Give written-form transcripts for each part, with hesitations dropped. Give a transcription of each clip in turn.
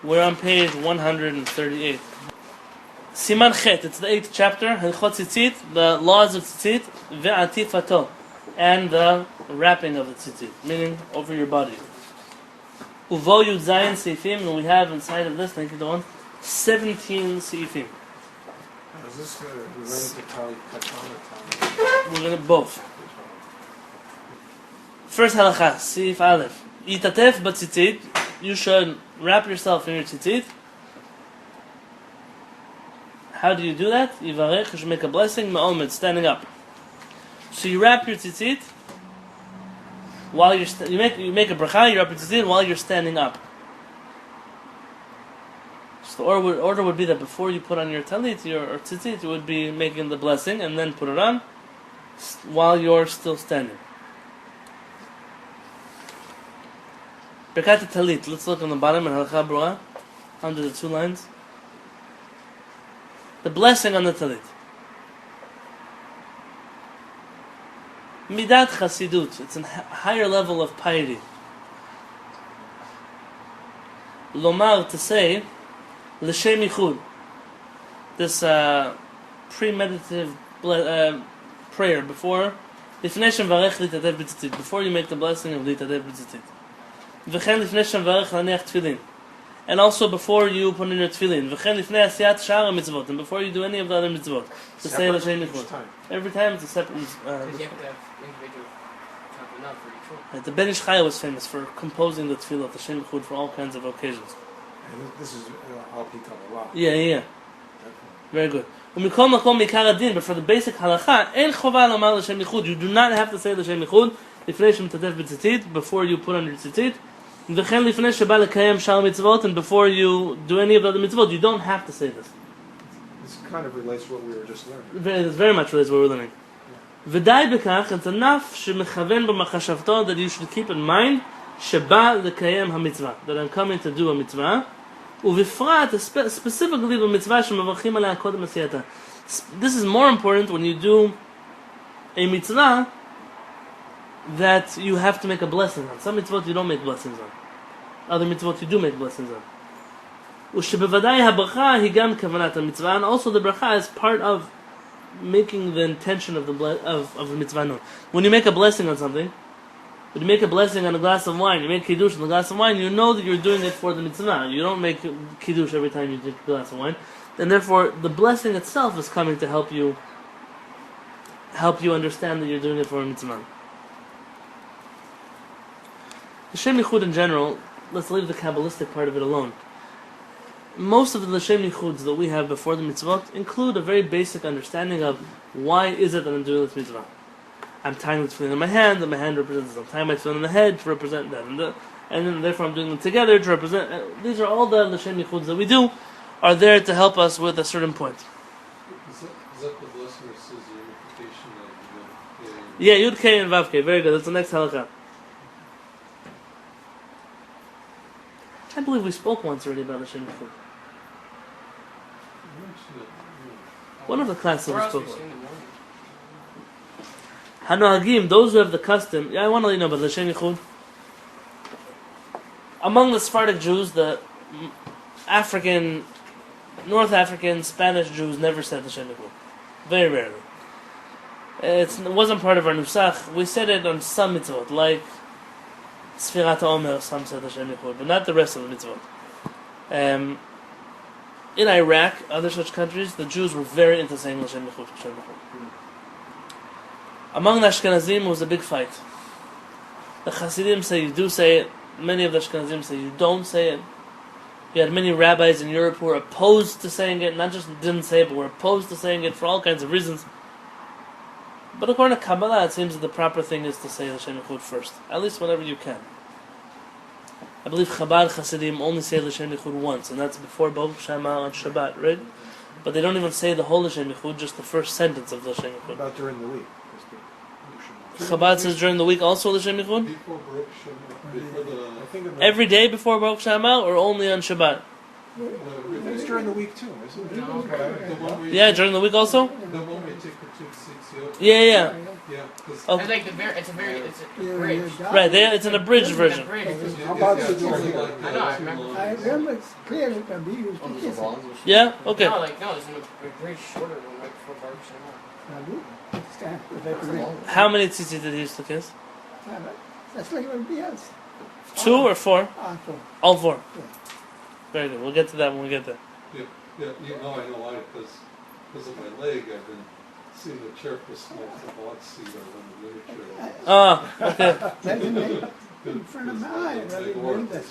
We're on page 138. Siman Chet, it's the 8th chapter, Hilchot Tzitzit, the laws of Tzitzit, ve'atifato, and the wrapping of the Tzitzit, meaning over your body. Uvo Yud Zayin Seifim, and we have inside of this, thank you, Don, 17 Seifim. Is this related to Tali Katan or Tali? We're going to both. First halacha, Seif Aleph. Itatef b'tzitzit, you should wrap yourself in your tzitzit. How do you do that? Yivarech, you should make a blessing, ma'omed, standing up. So you wrap your tzitzit while you make a bracha, you wrap your tzitzit while you're standing up. So the order would be that before you put on your talit or tzitzit, you would be making the blessing and then put it on while you're still standing. Birkat talit. Let's look on the bottom in Halakha Brua, under the 2 lines. The blessing on the talit. Midat chasidut. It's a higher level of piety. Lomar, to say, l'shem yichud. This premeditative prayer before before you make the blessing of litatev b'tzitzit. V'chen lifnei shamvarech laneach tefillin, and also before you put in your tefillin. V'chen lifnei asiyat Shaar mitzvot, and before you do any of the other mitzvot, to say l'shem yichud. Every time it's a separate. Because you have to have individual tabernacle for each one. The Ben Ish Chaya was famous for composing the tefillah of l'shem yichud for all kinds of occasions. And this is all Pitan a lot. Yeah. Very good. But for the basic halacha, you do not have to say l'shem yichud before you put on your tzitzit. And before you do any of the other mitzvot, you don't have to say this. This kind of relates to what we were just learning. It very much relates to what we're learning. V'dai b'kach, it's enough that you should keep in mind that I'm coming to do a mitzvah. Specifically this is more important when you do a mitzvah that you have to make a blessing on. Some mitzvot you don't make blessings on. Other mitzvot you do make blessings on. And also the bracha is part of making the intention of the mitzvah known. When you make a blessing on something, when you make a blessing on a glass of wine, you make kiddush on a glass of wine, you know that you're doing it for the mitzvah. You don't make kiddush every time you drink a glass of wine. And therefore, the blessing itself is coming to help you understand that you're doing it for a mitzvah. L'shem yichud in general, let's leave the Kabbalistic part of it alone. Most of the l'shem yichuds that we have before the mitzvot include a very basic understanding of why is it that I'm doing this mitzvah. I'm tying the tefillin in my hand, and my hand represents this. I'm tying my tefillin in the head to represent that, and then therefore I'm doing them together to represent. These are all the l'shem yichuds that we do, are there to help us with a certain point. Is that the blessing that says the unification of the Yeah, Yud K and Vav K. Very good. That's the next halakha. I believe we spoke once already about l'shem yichud. One of the classes we spoke about. Hanohagim, those who have the custom. Yeah, I want to let you know about l'shem yichud. Among the Sephardic Jews, the North African, Spanish Jews never said l'shem yichud. Very rarely. It wasn't part of our nusach. We said it on some mitzvot, like Sfirat HaOmer, some said l'shem yichud, but not the rest of the mitzvot. In Iraq, other such countries, the Jews were very into saying l'shem yichud. Among the Ashkenazim, it was a big fight. The Hasidim say you do say it. Many of the Ashkenazim say you don't say it. You had many rabbis in Europe who were opposed to saying it, not just didn't say it, but were opposed to saying it for all kinds of reasons. But according to Kabbalah, it seems that the proper thing is to say l'shem yichud first, at least whenever you can. I believe Chabad Hasidim only say l'shem yichud once, and that's before Baruch Shema on Shabbat, right? But they don't even say the whole l'shem yichud, just the first sentence of l'shem yichud. About during the week. Chabad says during the week also l'shem yichud? Every day before Baruch Shema, or only on Shabbat? It's during the week too, isn't it? Yeah, during the week also? The one we take the 2 6 Yeah. Yeah, because Okay. And like the very, it's a bridge. Right, it's an abridged version. How about the I know, I remember. I remember it's clear that Rabbi used to kiss it. Yeah? Okay. No, it's a bridge shorter than right before Baruch Shemal. Rabbi, stand with that ring. How many tzitzit did he used to kiss? That's like everybody else. 2 or 4? So, All 4. Yeah. Very good. We'll get to that when we get there. Yeah, you know, I know why, because of my leg, I've been seeing the chair for smoke the hot seat on the winter chair. Ah, okay. that's in front of my eye. Rabbi made that.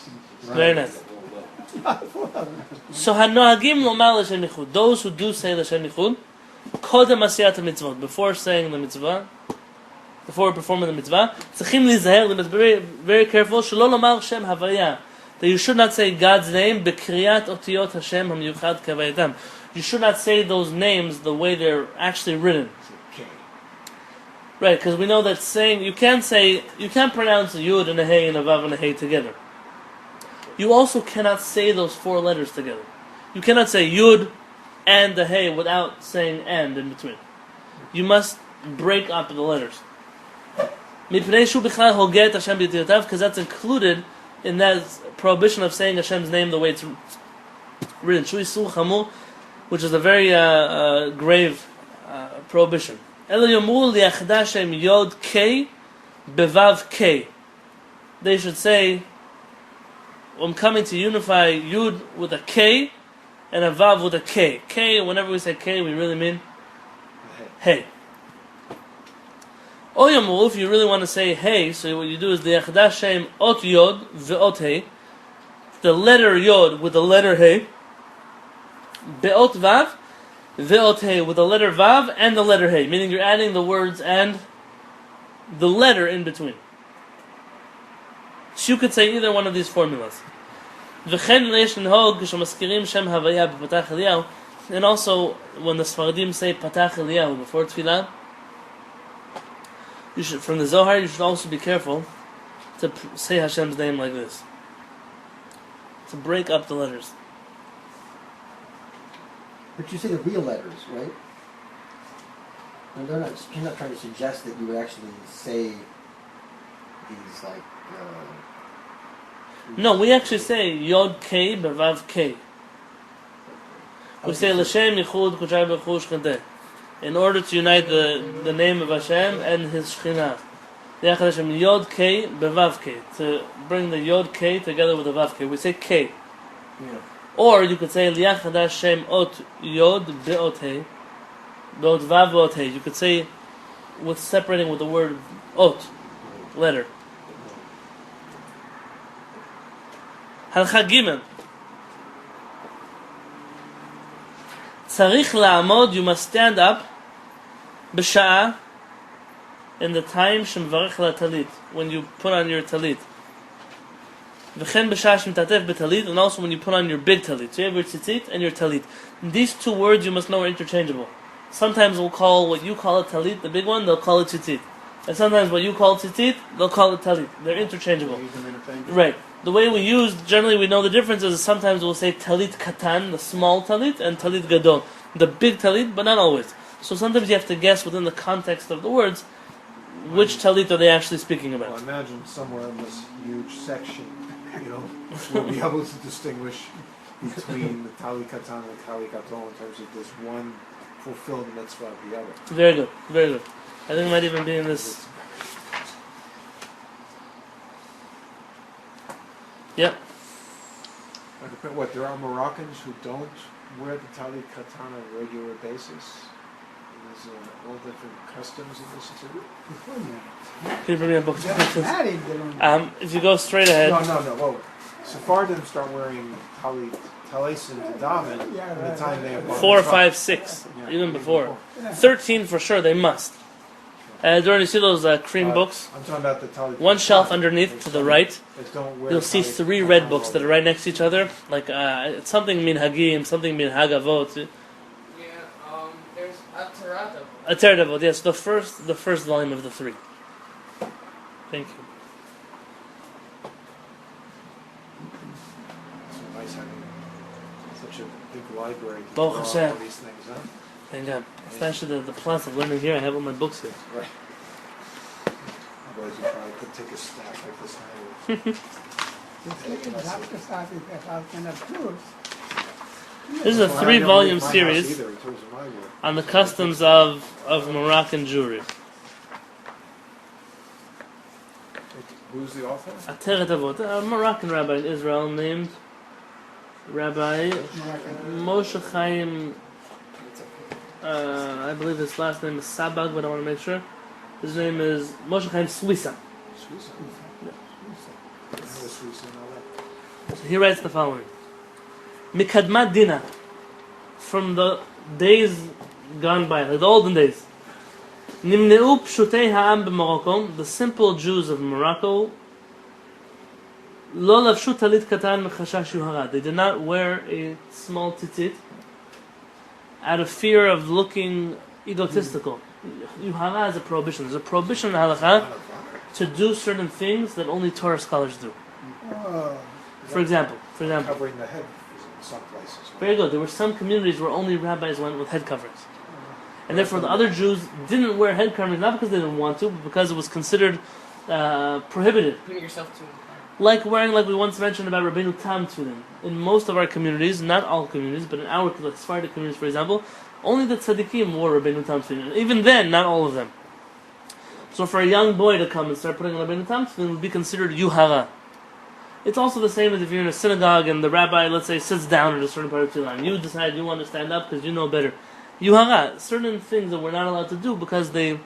Very nice. So hanohagim lomar l'shem yichud. Those who do say l'shem yichud, kodem asiyat mitzvot, before saying the mitzvah, before performing the mitzvah, tzachim lizaher, they must be very, very careful. Shelo lomar shem havaya, that you should not say God's name bekriyat otiyot Hashem hamiyuchad kavayatam. You should not say those names the way they're actually written. Right, because we know that saying you can't pronounce a yud and a hey and a vav and a hey together. You also cannot say those 4 letters together. You cannot say yud and a hey without saying and in between. You must break up the letters. Because that's included in that prohibition of saying Hashem's name the way it's written. Which is a very grave prohibition. They should say, I'm coming to unify Yud with a K and a Vav with a K. K, whenever we say K, we really mean Hey. Oyamu, if you really want to say Hey, so what you do is the Echadash Shem Ot Yod Ve'ot Hey, the letter Yod with the letter Hey, Be'ot Vav, Ve'ot Hey with the letter Vav and the letter Hey, meaning you're adding the words and the letter in between. So you could say either one of these formulas. And also, when the Sfaradim say Patach Eliyahu before Tfilah, from the Zohar, you should also be careful to say Hashem's name like this. To break up the letters. But you say the real letters, right? And you're not trying to suggest that you would actually say these like. No, we actually say Yod K Bevav K. We say L'Shem Yichud Kuchai B'Chu Shchinteh, in order to unite the name of Hashem and His Shekhinah. Yachad Hashem Yod K Bevav K, to bring the Yod K together with the Vav K. We say K. Yeah. Or you could say Liachad Hashem Ot Yod Be'ot He, Be'ot Vav Be'ot He. You could say with separating with the word Ot, letter. Halcha Gimel. Tzarich la'amod, you must stand up b'sha'a, in the time shemvarech la talit, when you put on your talit. V'chen b'sha'a shemtatef b'talit, and also when you put on your big talit. So you have your tzitzit and your talit. And these 2 words you must know are interchangeable. Sometimes we'll call what you call it talit, the big one, they'll call it tzitzit. And sometimes what you call tzitzit, they'll call it talit. They're interchangeable. Right. The way we use, generally we know the difference is sometimes we'll say talit katan, the small talit, and talit gadol, the big talit, but not always. So sometimes you have to guess within the context of the words, which talit are they actually speaking about. Well, imagine somewhere in this huge section, we'll be able to distinguish between the talit katan and the talit gadol in terms of this one fulfilled mitzvah of the other. Very good, very good. I think it might even be in this. Yep. What, there are Moroccans who don't wear the talit katan on a regular basis? There's all different customs in this too? Can you bring me a book? Married, they don't. If you go straight ahead. No. Well, Sephardim start wearing talisim to daven at the time they have 4, 5, 6, even before. 13 for sure, they must. Do you already see those cream books? I'm talking about the talit. One shelf underneath to the right, Don't wear you'll see talit 3 katan red books all that are right next to each other. Like it's something min hagim, something min hagavot. Yeah, there's Atarata. Ateradavot, yes, the first volume of the 3. Thank you. It's so nice having such a big library to Baruch draw Hashem. all these things, huh? Thank God. Especially the plus of learning here, I have all my books here. Right. boys who probably could take a stack like this high. This is a Well, I never 3-volume leave my house series either in terms of my work. on the customs of Moroccan Jewry. Who's the author? Ateret Avot, a Moroccan rabbi in Israel named Rabbi Moshe Chaim, I believe his last name is Sabag, but I want to make sure. His name is Moshe Chaim Suissa. Suisse. Yeah. I know Suisse and all that. So he writes the following. Mikadmat Dina, from the days gone by, like the olden days. Nimneu pshutei ha'am b'Morocco, the simple Jews of Morocco, lo lavshu talit katan mechashash yuhara. They did not wear a small tzitzit out of fear of looking egotistical. Yuhara is a prohibition. There's a prohibition in the halakha to do certain things that only Torah scholars do. For example, Covering the head in some places. very good. There were some communities where only rabbis went with head coverings. And therefore the other Jews didn't wear head coverings, not because they didn't want to, but because it was considered prohibited. Putting yourself to. Like wearing, like we once mentioned about Rabbeinu Tam Tefillin. In most of our communities, not all communities, but in our like Sephardic communities, for example, only the tzaddikim wore Rabbeinu Tam Tefillin. Even then, not all of them. So for a young boy to come and start putting on Rabbeinu Tam Tefillin would be considered yuhara. It's also the same as if you're in a synagogue and the rabbi, let's say, sits down at a certain part of the line. You decide you want to stand up because you know better. Yuhara, certain things that we're not allowed to do because they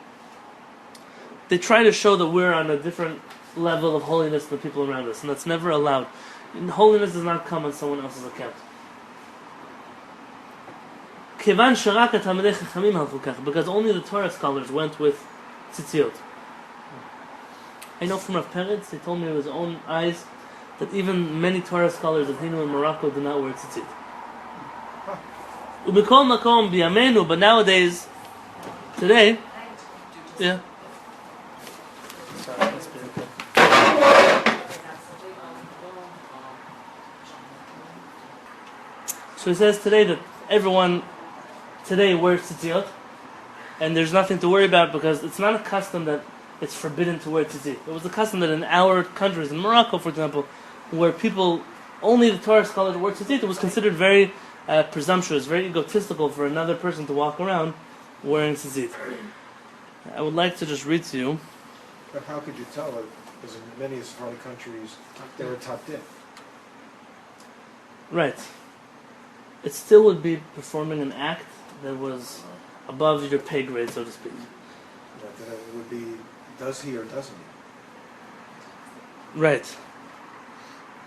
try to show that we're on a different level of holiness than the people around us, and that's never allowed. And holiness does not come on someone else's account. Because only the Torah scholars went with tzitziot. I know from Rav Peretz, he told me with his own eyes that even many Torah scholars that he knew in Morocco did not wear tzitzit. Ubikol makom biyamenu, but nowadays, today, yeah. Sorry, that's been okay. So he says today that everyone today wears tzitzit, and there's nothing to worry about because it's not a custom that it's forbidden to wear tzitzit. It was a custom that in our countries, in Morocco, for example, where people, only the Torah scholars wore tzitzit, it was considered very presumptuous, very egotistical for another person to walk around wearing tzitzit. I would like to just read to you. But how could you tell? Because in many Sephardic countries, they were tucked in. Right. It still would be performing an act that was above your pay grade, so to speak. That it would be, does he or doesn't he? Right.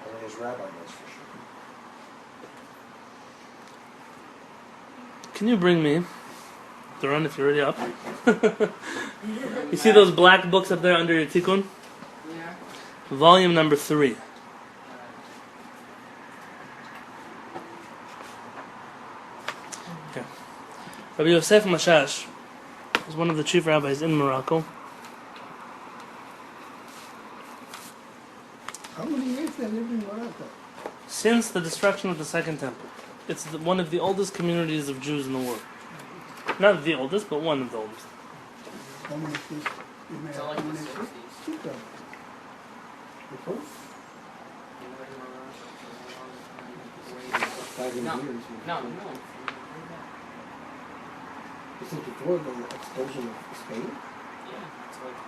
Only his rabbi knows for sure. Can you bring me, Duran, if you're already up? You see those black books up there under your tikkun? Yeah. Volume number 3. Okay. Rabbi Yosef Mashash is one of the chief rabbis in Morocco. How many years they lived in Morocco? Since the destruction of the Second Temple. It's one of the oldest communities of Jews in the world. Not the oldest, but one of the oldest. How many feet? It's all like How the many feet? 60s. Super. Because 500 No. years. No. This is before the expulsion of Spain. Yeah. It's like.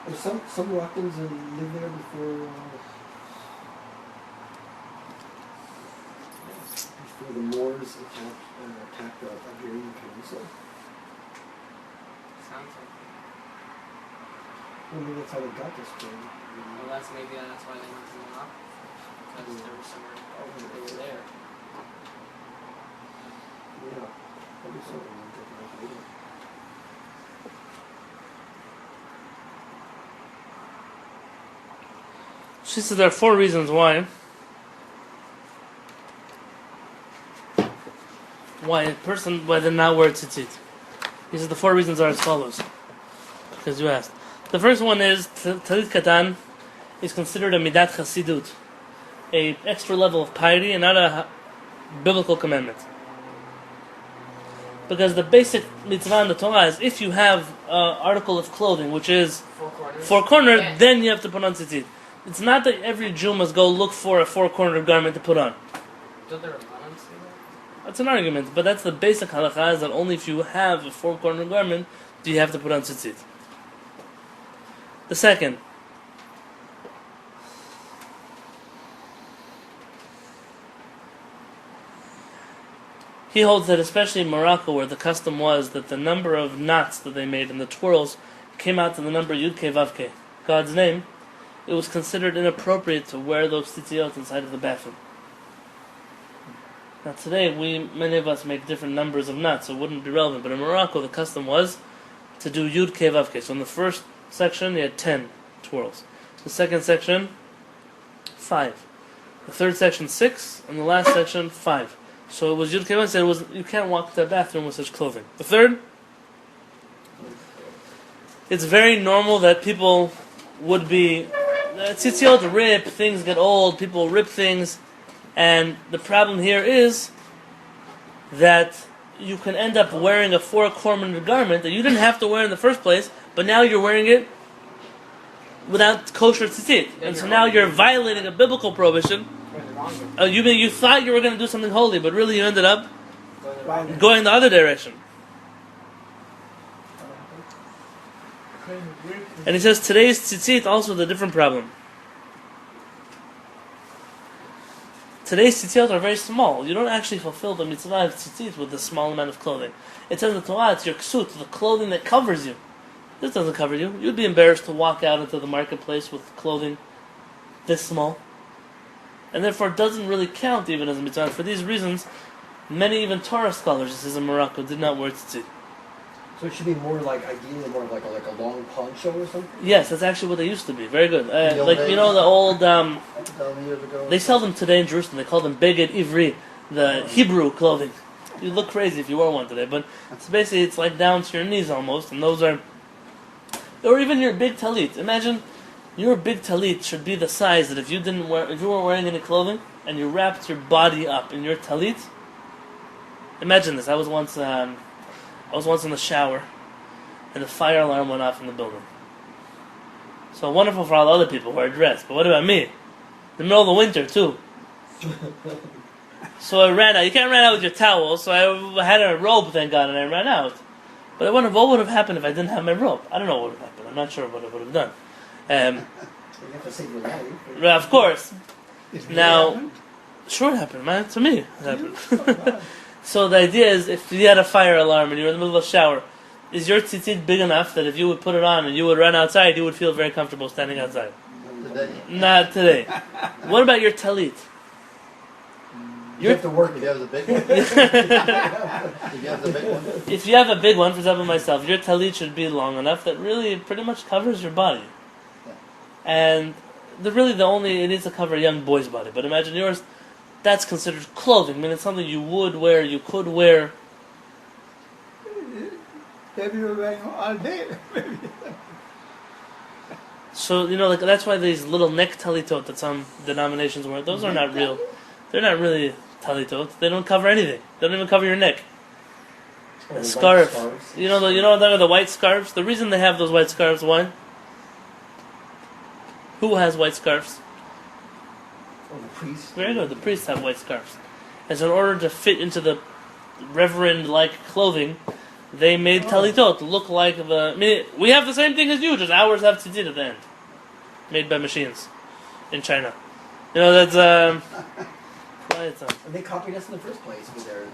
There's some Moroccans lived there before the Moors attacked the Iberian Peninsula. Sounds like. Well, maybe that's how they got to Spain. Well, that's maybe that's why they went to Morocco. Because there was somewhere they were there. Yeah, probably so. She says there are 4 reasons why a person whether not wear tzitzit. He says the 4 reasons are as follows. Because you asked. The first one is talit katan is considered a midat chasidut, a extra level of piety and not a biblical commandment. Because the basic mitzvah in the Torah is if you have an article of clothing which is four-cornered, Yeah. then you have to put on tzitzit. It's not that every Jew must go look for a four-cornered garment to put on. Don't the Rabbanan say that? That's an argument, but that's the basic halakha, is that only if you have a four-cornered garment do you have to put on tzitzit. The second, he holds that especially in Morocco, where the custom was that the number of knots that they made and the twirls came out to the number Yud Ke Vav Ke, God's name, it was considered inappropriate to wear those tzitzit inside of the bathroom. Now today, many of us make different numbers of knots, so it wouldn't be relevant. But in Morocco, the custom was to do Yud Ke Vav Ke. So in the first section, you had 10 twirls. The second section, 5. The third section, 6. And the last section, 5. So it was Yud Ke Vav Ke. Said it was, you can't walk to the bathroom with such clothing. The third, it's very normal that people would be tzitziot rip, things get old, people rip things, and the problem here is that you can end up wearing a four-cornered garment that you didn't have to wear in the first place, but now you're wearing it without kosher tzitzit, and so now you're violating a biblical prohibition. You thought you were going to do something holy, but really you ended up going the other direction. And he says today's tzitzit also the different problem. Today's tzitzit are very small. You don't actually fulfill the mitzvah of tzitzit with a small amount of clothing. It says in the Torah, it's your ksut, the clothing that covers you. This doesn't cover you. You'd be embarrassed to walk out into the marketplace with clothing this small. And therefore it doesn't really count even as a mitzvah. For these reasons, many even Torah scholars, it says in Morocco, did not wear tzitzit. So it should be more like, ideally more like a long poncho or something? Yes, that's actually what they used to be. Very good. old You know the old... Years ago. they sell them today in Jerusalem. They call them Beged Ivri, the Hebrew clothing. You look crazy if you wear one today, but it's basically, it's like down to your knees almost, and those are... Or even your big talit. Imagine your big talit should be the size that if you weren't wearing any clothing, and you wrapped your body up in your talit... Imagine this. I was once in the shower, and the fire alarm went off in the building. So wonderful for all the other people who are dressed, but what about me? In the middle of the winter, too. So I ran out. You can't run out with your towel, so I had a robe, thank God, and I ran out. But I wonder what would have happened if I didn't have my robe. I don't know what would have happened. I'm not sure what I would have done. You have to save your life. Of course. It Now, happened? sure it happened, man. To me, it happened. So the idea is, if you had a fire alarm and you were in the middle of a shower, is your tzitzit big enough that if you would put it on and you would run outside, you would feel very comfortable standing outside? Today. Not today. What about your talit? You have to work if you have the big one. If you have the big one. If you have a big one, for example myself, your talit should be long enough that really pretty much covers your body. And it needs to cover a young boy's body. But imagine yours, that's considered clothing. I mean, it's something you would wear, you could wear. Maybe you're wearing all day. So, that's why these little neck talitot that some denominations wear, those are not real. They're not really talitot. They don't cover anything. They don't even cover your neck. Or A the scarf. white scarves. The white scarves? The reason they have those white scarves, why? Who has white scarves? Or the priest. Very good. The priests have white scarves. And so in order to fit into the reverend-like clothing, they made talitot look like we have the same thing as you, just ours have tzitzit at the end. Made by machines. In China. That's, And they copied us in the first place with their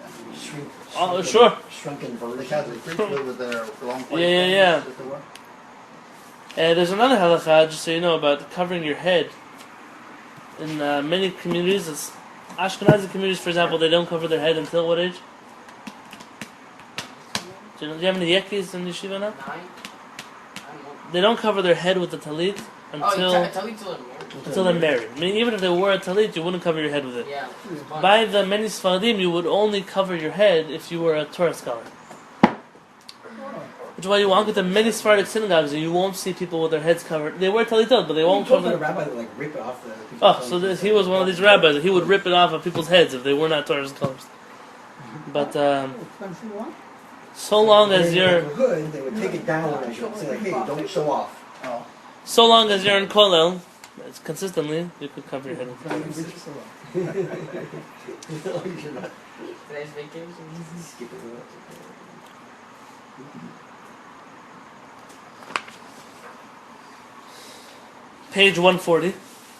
shrunken version. The Catholic priesthood with their long white Yeah. pants that they wore. There's another halakha, just so you know, about covering your head. In many communities, Ashkenazi communities, for example, they don't cover their head until what age? Do you have any yekis in yeshiva now? 9? I don't know. They don't cover their head with the talit until Talit till they're married. they're married. I mean, even if they wore a talit, you wouldn't cover your head with it. Yeah. By the many Sfaradim, you would only cover your head if you were a Torah scholar. Which is why you walk into many Sephardic synagogues and you won't see people with their heads covered. They wear talitot, but they won't cover. The rabbi would rip it off the. He was one of these rabbis. He would rip it off of people's heads if they were not Torah scholars. But Expensive one? So long as If you're, they were good, they would take it down and say like, hey, don't show off. Oh. so long as you're in Kollel, it's consistently, you could cover your head with No, clothes. you're not. Today's vacation. Skip it. Page 140.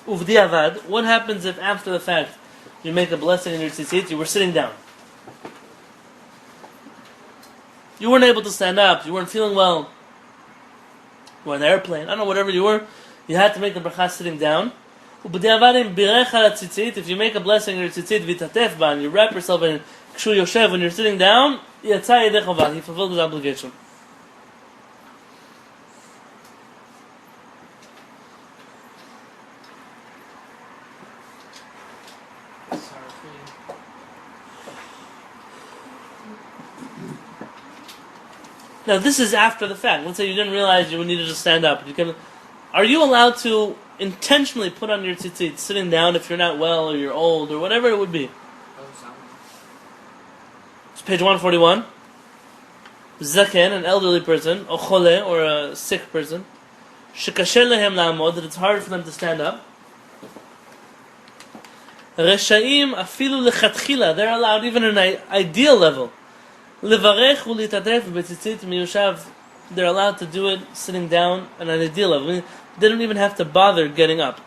Uvdiavad. What happens if after the fact you make a blessing in your tzitzit, you were sitting down? You weren't able to stand up, you weren't feeling well, you were on an airplane, I don't know, whatever you were, you had to make the bracha sitting down. If you make a blessing in your tzitzit, v'tatef ba, and you wrap yourself in kshu yoshev, when you're sitting down, yatsa yedei chavad, he fulfilled his obligation. Now this is after the fact. Let's say you didn't realize you would need to just stand up. Are you allowed to intentionally put on your tzitzit sitting down if you're not well or you're old or whatever it would be? It's page 141. Zaken, an elderly person, or chole, or a sick person, shekasher lehem la'amod, that it's hard for them to stand up. Reshaim afilu lechatchila, they're allowed even at an ideal level. Levarech u'litatef b'tzitzit miyushav, they're allowed to do it sitting down at an ideal level. I mean, they don't even have to bother getting up.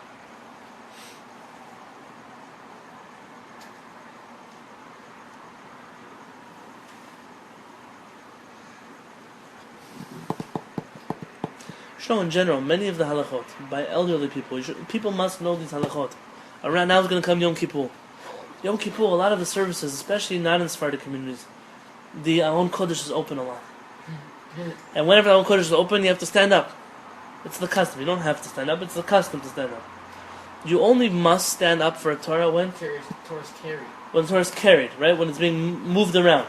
So in general, many of the halachot by elderly people, people must know these halachot. Around now is going to come Yom Kippur. Yom Kippur, a lot of the services, especially not in Sephardic communities, the Aron Kodesh is open a lot. And whenever the Aron Kodesh is open, you have to stand up. It's the custom. You don't have to stand up, it's the custom to stand up. You only must stand up for a Torah when? Torah's carried. When the Torah is carried, right? When it's being moved around.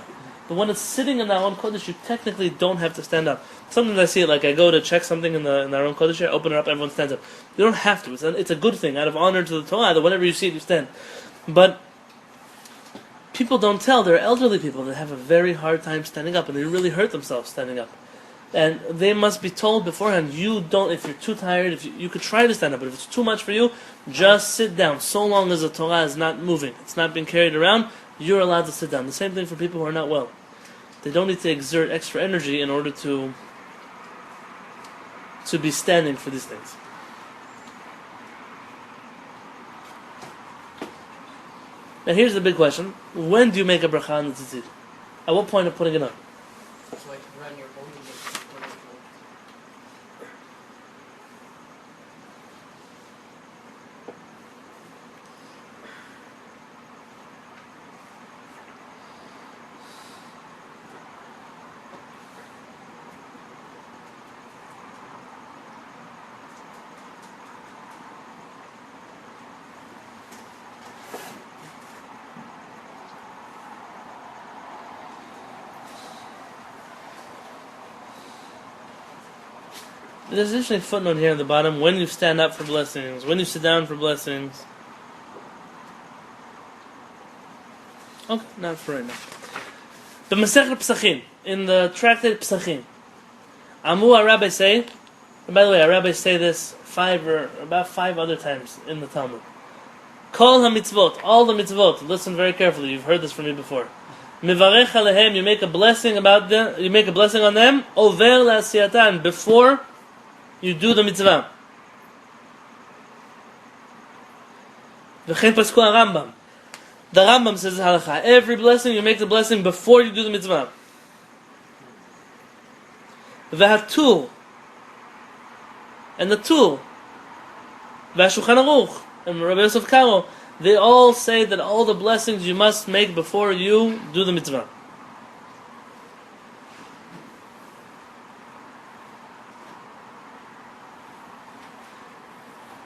But when it's sitting in the Aron Kodesh, you technically don't have to stand up. Sometimes I see it, like I go to check something in the Aron Kodesh, I open it up, everyone stands up. You don't have to. It's a good thing. Out of honor to the Torah, that whenever you see it, you stand. But people don't tell. There are elderly people that have a very hard time standing up, and they really hurt themselves standing up. And they must be told beforehand, you don't, if you're too tired, if you could try to stand up, but if it's too much for you, just sit down. So long as the Torah is not moving, it's not being carried around, you're allowed to sit down. The same thing for people who are not well. They don't need to exert extra energy in order to be standing for these things. Now here's the big question. When do you make a bracha on the tzitzit? At what point of putting it on? So I can run your body against There's an interesting footnote here at the bottom. When you stand up for blessings, when you sit down for blessings. Okay, not for right now. The Masechet Pesachim, in the tractate Pesachim, our rabbis say, and by the way, our rabbis say this about five other times in the Talmud. Kol ha-mitzvot, all the mitzvot, listen very carefully, you've heard this from me before. Mivarech alehem, you make a blessing about them, you make a blessing on them, over la'asiyatan, before you do the mitzvah. V'chein pasku Rambam. The Rambam says halacha. Every blessing, you make the blessing before you do the mitzvah. V'hatul. And the Tul. V'Shulchan Aruch. And Rabbi Yosef Karo. They all say that all the blessings you must make before you do the mitzvah.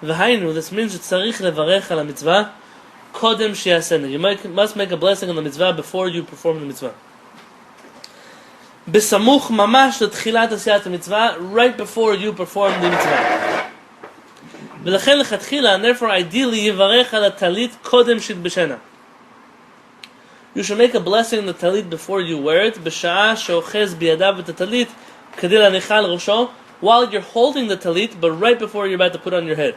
V'hainu, this means tzarich levarech al mitzvah kodem sheyasena. You must make a blessing on the mitzvah before you perform the mitzvah. Besamuch mamash letchilat asiyat mitzvah, right before you perform the mitzvah. V'lechen lechatchila, and therefore ideally yivarech al talit kodem shitbeshena. You should make a blessing in the talit before you wear it. B'sha'ah she'ochez biyadav et talit kedil anichal rosho, while you're holding the talit, but right before you're about to put on your head.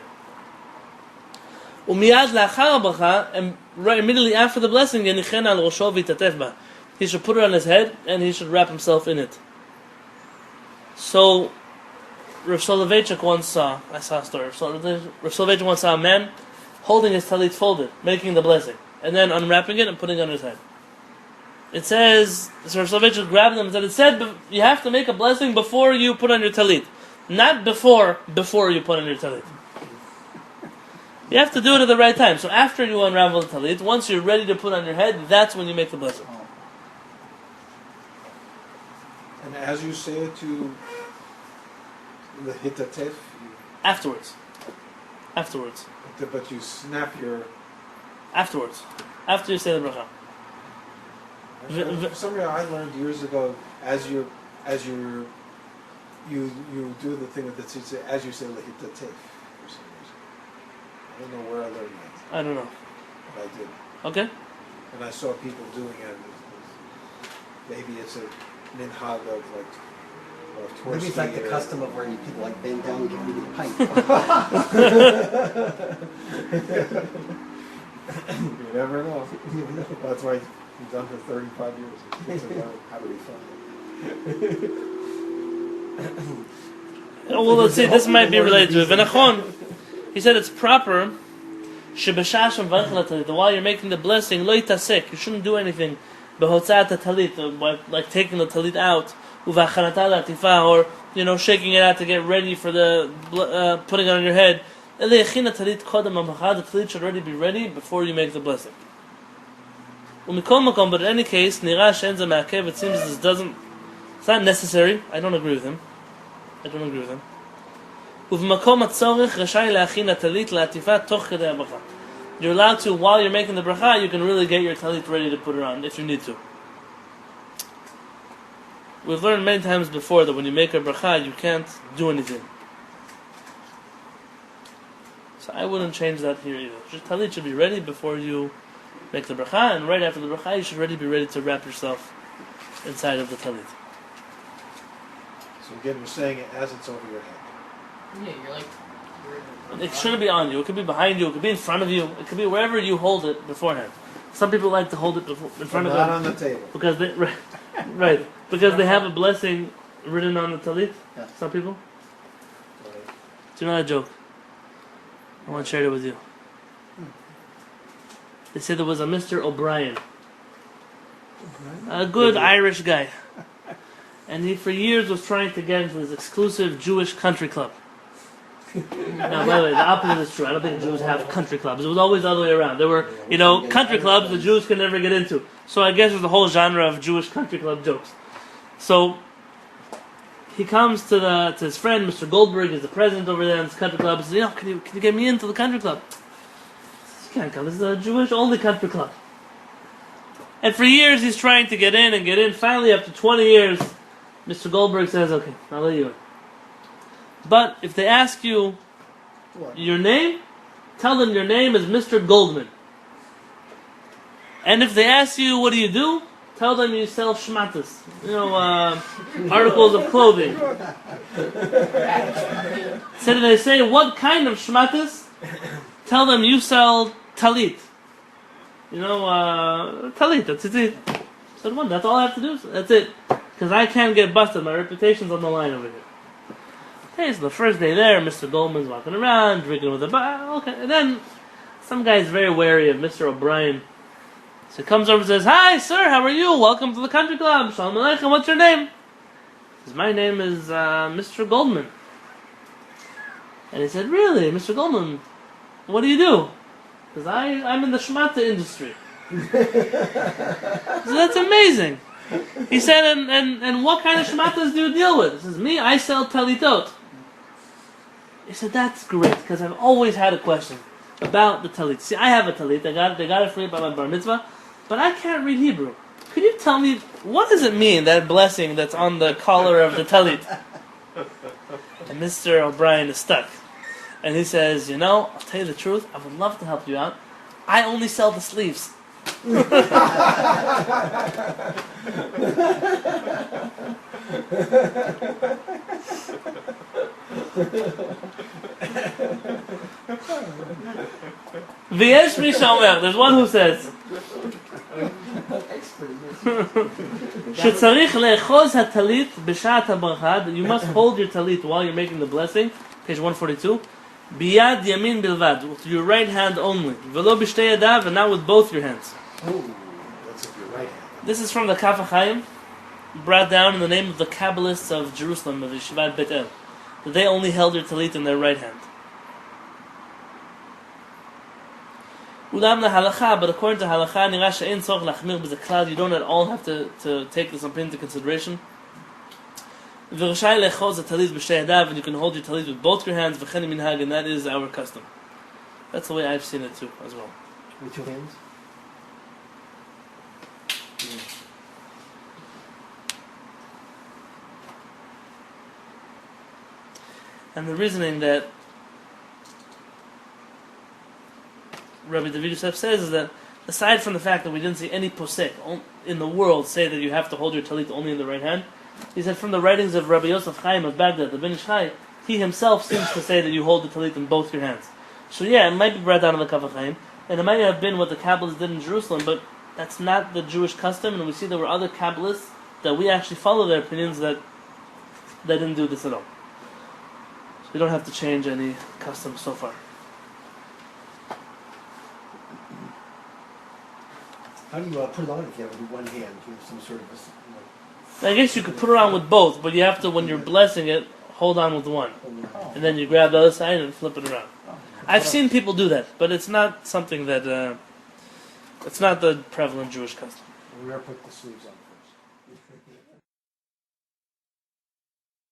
Umiyad la'achar ha'bracha, and right immediately after the blessing, yenichen al rosho v'yitatef ba. He should put it on his head and he should wrap himself in it. So, Rav Soloveitchik once saw, I saw a story, Rav Soloveitchik once saw a man holding his talit folded, making the blessing, and then unwrapping it and putting it on his head. It says, so Rav Soloveitchik grabbed them and said, it said you have to make a blessing before you put on your talit, not before you put on your talit. You have to do it at the right time. So after you unravel the talit, once you're ready to put on your head, that's when you make the blessing. And as you say it to the hitatef, Afterwards. but you snap your. Afterwards. After you say the bracha. For some reason, I learned years ago, you do the thing with the tzitzi as you say lehitatef. For some reason, I don't know where I learned that. I don't know. But I did, Okay? and I saw people doing it. Maybe it's a minhag of Maybe it's like the custom of where people like bend down and give you the pipe. You never know. That's why he's done for 35 years. It's how to be fun. Well, let's see, this might be related to it. V'nachon, he said it's proper, while you're making the blessing, lo yitasek, you shouldn't do anything, b'hotzat talit, like taking the talit out, uv'achanata la'atifa, or shaking it out to get ready for the putting it on your head. The talit should already be ready before you make the blessing. But in any case, it seems it's not necessary. I don't agree with him. You're allowed to, while you're making the bracha, you can really get your talit ready to put it on if you need to. We've learned many times before that when you make a bracha, you can't do anything. So I wouldn't change that here either. Just talit should be ready before you make the bracha, and right after the bracha, you should already be ready to wrap yourself inside of the talit. So again, you're saying it as it's over your head. Yeah, you're like. It shouldn't be on you. It could be behind you. It could be in front of you. It could be wherever you hold it beforehand. Some people like to hold it in front of them. Not on the table. Because they, right, because they have a blessing written on the talit. Yeah. Some people. Do you know that joke? I want to share it with you. They said there was a Mr. O'Brien, a good Irish guy, and he for years was trying to get into this exclusive Jewish country club. Now, by the way, the opposite is true. I don't think Jews have country clubs. It was always the other way around. There were, country clubs the Jews could never get into. So I guess there's a whole genre of Jewish country club jokes. So he comes to his friend, Mr. Goldberg, is the president over there in this country club. He says, can you get me into the country club? He says, you can't come. This is a Jewish-only country club. And for years he's trying to get in. Finally, after 20 years, Mr. Goldberg says, okay, I'll let you in. But if they ask you your name, tell them your name is Mr. Goldman. And if they ask you what do, tell them you sell shmatas, articles of clothing. So if they say what kind of shmatas, tell them you sell talit. Talit, that's it. Said one, that's all I have to do, that's it. Because I can't get busted, my reputation's on the line over here. Okay, so the first day there, Mr. Goldman's walking around, drinking with a bar. Okay, and then some guy's very wary of Mr. O'Brien. So he comes over and says, "Hi, sir, how are you? Welcome to the country club. Shalom Aleichem, what's your name?" He says, "My name is Mr. Goldman." And he said, "Really, Mr. Goldman, what do you do?" Because I'm in the shmata industry. So that's amazing. He said, and what kind of shmatas do you deal with? He says, me, I sell talitot. He said, that's great, because I've always had a question about the talit. See, I have a talit, they got it for me by my bar mitzvah, but I can't read Hebrew. Could you tell me, what does it mean, that blessing that's on the collar of the talit? And Mr. O'Brien is stuck. And he says, I'll tell you the truth, I would love to help you out. I only sell the sleeves. V'yesh mi shomer. There's one who says, שצריך לאחוז הטלית בשעת הברכה, that you must hold your talit while you're making the blessing, page 142, ביד ימין בלבד, with your right hand only, ולא בשתי ידיו, and not with both your hands. Oh, that's if you're right. This is from the HaShamayim, brought down in the name of the Kabbalists of Jerusalem, of Yeshivat Bet El, that they only held their talit in their right hand. Ulam halacha, but according to halacha, nira she'en tzorch lachmir b'ze klal, you don't at all have to take this into consideration. V'rashai lechoz talit b'shtei yadav, and you can hold your talit with both your hands, v'chen minhag, and that is our custom. That's the way I've seen it too, as well. With two hands? And the reasoning that Rabbi David Yosef says is that, aside from the fact that we didn't see any posek in the world say that you have to hold your talit only in the right hand, he said from the writings of Rabbi Yosef Chaim of Baghdad, the Ben Ish Chai, he himself seems to say that you hold the talit in both your hands. So yeah, it might be brought down in the Kaf HaChaim, and it might have been what the Kabbalists did in Jerusalem, but that's not the Jewish custom, and we see there were other Kabbalists that we actually follow their opinions that they didn't do this at all. So we don't have to change any customs so far. How do you put it on if you have it in one hand? Do you have some sort of I guess you could put it on with both, but you have to, when you're blessing it, hold on with one. And then you grab the other side and flip it around. I've seen people do that, but it's not something that, it's not the prevalent Jewish custom. We never put the sleeves on.